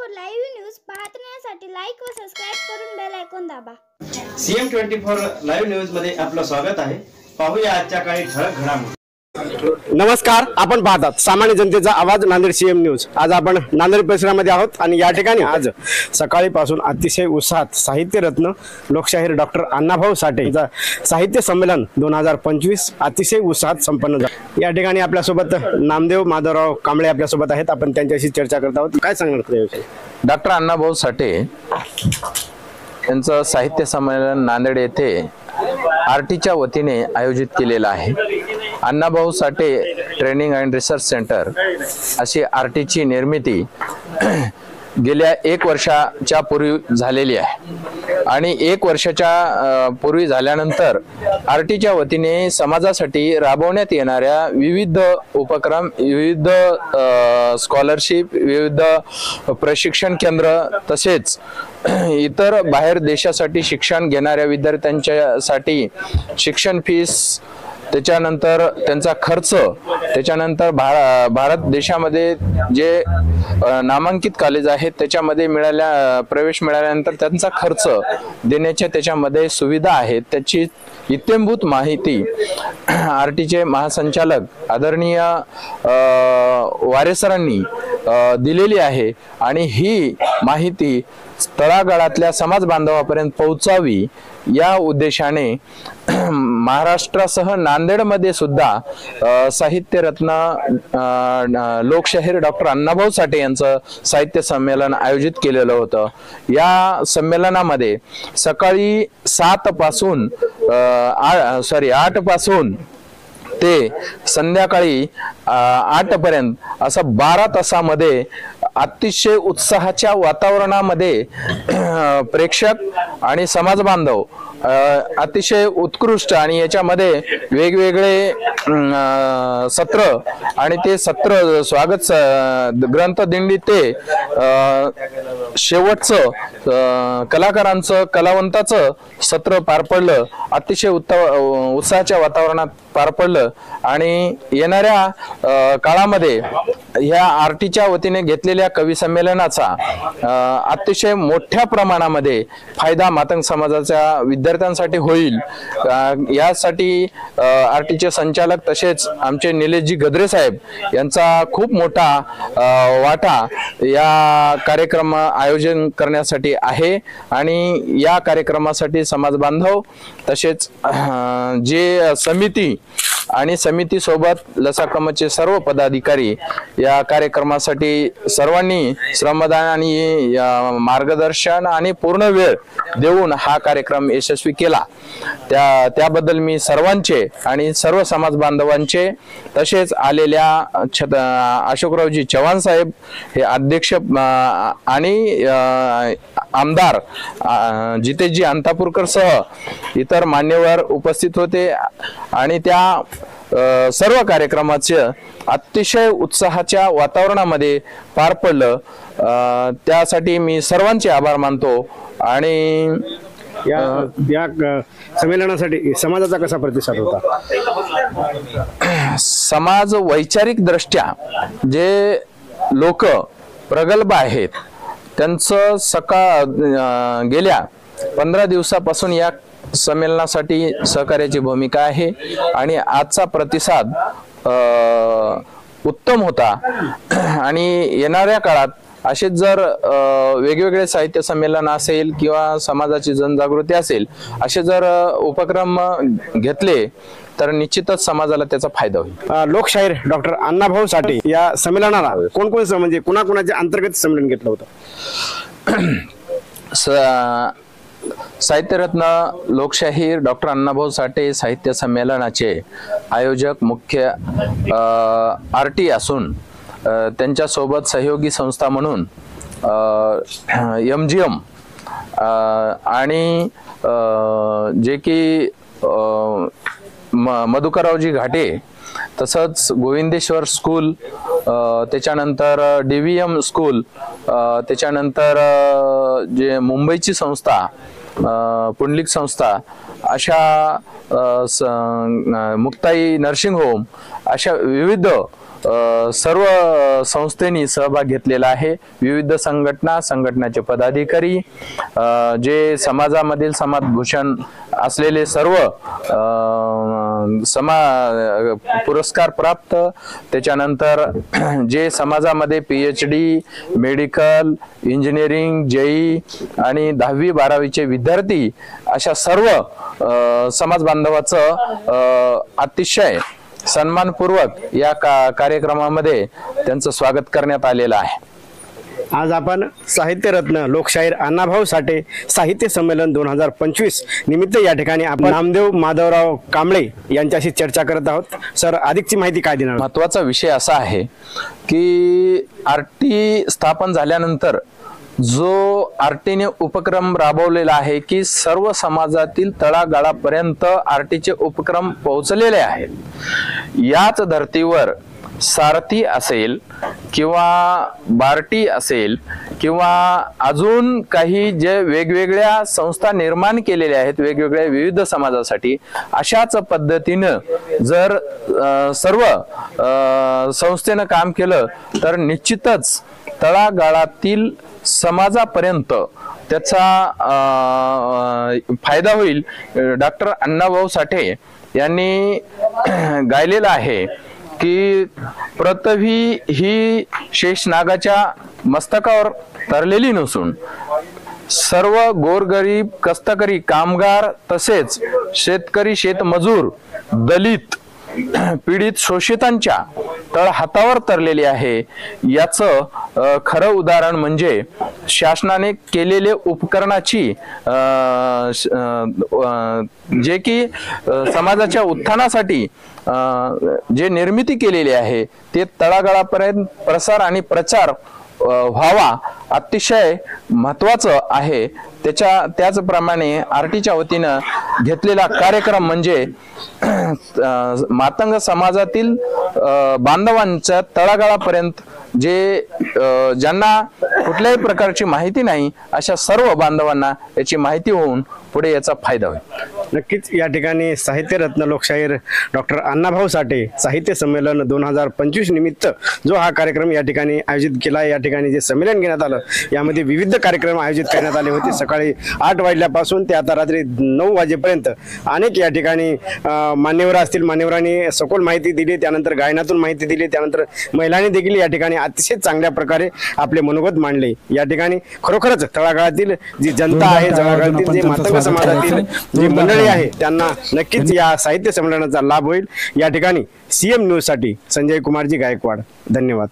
24 live news पाहण्यासाठी like व subscribe करून बेल आयकॉन दाबा। CM24 लाईव्ह न्यूज मध्ये आपलं स्वागत आहे। पाहूया आजच्या काही ठळक घडामोडी। नमस्कार, आपण पाहतात सामान्य जनतेचा आवाज नांदेड CM न्यूज। आज आपण नांदेड परिसरामध्ये आहोत आणि या ठिकाणी आज सकाळीपासून अतिशय उत्साहात साहित्य रत्न लोकशाहीर डॉक्टर अण्णाभाऊ साठे साहित्य संमेलन 2025 अतिशय उत्साहात संपन्न झाले। या ठिकाणी आपल्यासोबत नामदेव माधवराव कांबळे आपल्यासोबत आहेत। आपण त्यांच्याशी चर्चा करत आहोत। काय सांगणार त्याविषयी? डॉक्टर अण्णाभाऊ साठे यांचं साहित्य संमेलन नांदेड येथे आरटीच्या वतीने आयोजित केलेलं आहे। Annabhau Sathe training and research centre अशी आरटीची निर्मिती गेल्या 1 वर्षाच्या पूर्वी झालेली आहे आणि 1 वर्षाच्या पूर्वी झाल्यानंतर आरटीच्या वतीने समाजासाठी राबवण्यात येणाऱ्या विविध उपक्रम, विविध स्कॉलरशिप, विविध प्रशिक्षण केंद्र तसेच इतर बाहेर देशासाठी शिक्षण घेणाऱ्या विद्यार्थ्यांच्यासाठी शिक्षण फीस, त्याच्यानंतर त्यांचा खर्च, त्याच्यानंतर भारत देशामध्ये जे नामांकित कॉलेज आहेत त्याच्यामध्ये प्रवेश मिळाल्यानंतर त्यांचा खर्च देण्याच्या त्याच्यामध्ये सुविधा आहेत त्याची इत्थंभूत माहिती आरटीचे महासंचालक आदरणीय वारे सरांनी दिलेली आहे आणि ही माहिती तळागाळातल्या समाज बांधवापर्यंत पोहोचावी या उद्देशाने महाराष्ट्रासह नांदेडमध्ये सुद्धा साहित्य रत्न लोकशाहीर डॉक्टर अण्णाभाऊ साठे यांचं साहित्य संमेलन आयोजित केलेलं होतं। या संमेलनामध्ये सकाळी 8 पासून ते संध्याकाळी 8 पर्यंत असं 12 तासामध्ये अतिशय उत्साहाच्या वातावरणामध्ये प्रेक्षक आणि समाज बांधव अतिशय उत्कृष्ट आणि याच्यामध्ये वेगवेगळे सत्र आणि ते सत्र स्वागत ग्रंथ दिंडी ते शेवटचं कलाकारांचं कलावंताचं सत्र पार पडलं। अतिशय उत्साहाच्या वातावरणात पार पडलं आणि येणाऱ्या काळामध्ये ह्या आरटीच्या वतीने घेतलेल्या कवी संमेलनाचा अतिशय मोठ्या प्रमाणामध्ये फायदा मातंग समाजाच्या विद्यार्थ्यांसाठी होईल। यासाठी आरटीचे संचालक तसेच आमचे निलेशजी गद्रे साहेब यांचा खूप मोठा वाटा या कार्यक्रम आयोजन करण्यासाठी आहे आणि या कार्यक्रमासाठी समाज बांधव तसेच जे समिती आणि समिती सोबत लसाकमचे सर्व पदाधिकारी या कार्यक्रमासाठी सर्वांनी श्रमदान आणि मार्गदर्शन आणि पूर्ण वेळ देऊन हा कार्यक्रम यशस्वी केला। त्याबद्दल मी सर्वांचे आणि सर्व समाज बांधवांचे तसेच आलेल्या अशोकरावजी चव्हाण साहेब हे अध्यक्ष आणि आमदार जितेशजी अंतापूरकर सह इतर मान्यवर उपस्थित होते आणि त्या सर्व कार्यक्रमाचे अतिशय उत्साहाच्या वातावरणामध्ये पार पडलं। त्यासाठी मी सर्वांचे आभार मानतो आणि या संमेलनासाठी समाजाचा कसा प्रतिसाद होता? समाज वैचारिक दृष्ट्या जे लोक प्रगल्भ आहेत त्यांचं गेल्या 15 दिवसापासून या संमेलनासाठी सहकार्याची भूमिका आहे आणि आजचा प्रतिसाद उत्तम होता आणि येणाऱ्या काळात असेच जर वेगवेगळे साहित्य संमेलन असेल किंवा समाजाची जनजागृती असेल असे जर उपक्रम घेतले तर निश्चितच समाजाला त्याचा फायदा होईल। लोकशाहीर डॉक्टर अण्णाभाऊ साठे या संमेलनाला कोण म्हणजे कुणाकुणाच्या अंतर्गत संमेलन घेतलं होतं? साहित्यरत्न लोकशाहीर डॉक्टर अण्णाभाऊ साठे साहित्य संमेलनाचे आयोजक मुख्य आरटी असून त्यांच्या सोबत सहयोगी संस्था म्हणून MGM आणि जे की मधुकररावजी घाटे तसंच गोविंदेश्वर स्कूल, त्याच्यानंतर DVM स्कूल, त्याच्यानंतर जे मुंबईची संस्था पुंडलिक संस्था अशा मुक्ताई नर्सिंग होम अशा विविध सर्व संस्थेनी सहभाग घेतलेला आहे. विविध संघटनाचे पदाधिकारी, जे समाजामधील समाजभूषण असलेले सर्व पुरस्कार प्राप्त, त्याच्यानंतर जे समाजामध्ये PhD, मेडिकल, इंजिनिअरिंग, JEE आणि 10वी-12वीचे विद्यार्थी, अशा सर्व समाज बांधवाचं अतिशय सन्मानपूर्वक या कार्यक्रमामध्ये त्यांचं स्वागत करण्यात आलेलं आहे. आज आपण साहित्यरत्न लोकशाहीर अण्णाभाऊ साठे साहित्य संमेलन 2025 निमित्त या ठिकाणी आपण नामदेव माधवराव कांबळे यांच्याशी चर्चा करत आहोत. सर, अधिकची माहिती काय देणार? महत्वाचा विषय असा आहे की RT स्थापन झाल्यानंतर जो RTने उपक्रम राबवलेला आहे की सर्व समाजातील तळागाळापर्यंत RTचे उपक्रम पोहोचलेले आहेत. याच धर्तीवर सारथी असेल किंवा बार्टी असेल किंवा अजून काही जे वेगवेगळ्या संस्था निर्माण केलेल्या आहेत वेगवेगळ्या विविध समाजासाठी, अशाच पद्धतीनं जर सर्व संस्थेनं काम केलं तर निश्चितच तळागाळातील समाजापर्यंत त्याचा फायदा होईल. डॉक्टर अण्णाभाऊ साठे यांनी गायलेलं आहे की पृथ्वी ही शेषनागाच्या मस्तकावर तरलेली नसून सर्व गोरगरीब, कष्टकरी, कामगार तसेच शेतकरी, शेतमजूर, दलित, पीडित, शोषितांच्या तळहातावर तरलेली आहे. याचं खरं उदाहरण म्हणजे शासनाने केलेले उपकरणाची जे की समाजाच्या उत्थानासाठी जे निर्मिती केलेली आहे ते तळागाळापर्यंत प्रसार आणि प्रचार व्हावा अतिशय महत्वाचं आहे. त्याचप्रमाणे RTच्या वतीनं घेतलेला कार्यक्रम म्हणजे मातंग समाजातील बांधवांच्या तळागाळापर्यंत जे ज्यांना कुठल्याही प्रकारची माहिती नाही अशा सर्व बांधवांना याची माहिती होऊन पुढे याचा फायदा होईल. नक्कीच या ठिकाणी साहित्यरत्न लोकशाहीर डॉक्टर अण्णाभाऊ साठे साहित्य संमेलन 2025 निमित्त जो हा कार्यक्रम या ठिकाणी आयोजित केला, या ठिकाणी जे संमेलन घेण्यात आलं यामध्ये विविध कार्यक्रम आयोजित करण्यात आले होते. सकाळी 8 वाजल्यापासून ते आता रात्री 9 वाजेपर्यंत अनेक या ठिकाणी मान्यवर असतील, मान्यवरांनी सखोल माहिती दिली, त्यानंतर गायनातून माहिती दिली, त्यानंतर महिलांनी देखील या ठिकाणी अतिशय चांगल्या प्रकारे आपले मनोगत मांडले. या ठिकाणी खरोखरच तळागाळातील जी जनता आहे, तळागाळातील जे मातंग समाजातील जी मंडळी आहे त्यांना नक्कीच या साहित्य संमेलनाचा लाभ होईल. या ठिकाणी CM न्यूज साठी संजय कुमारजी गायकवाड. धन्यवाद.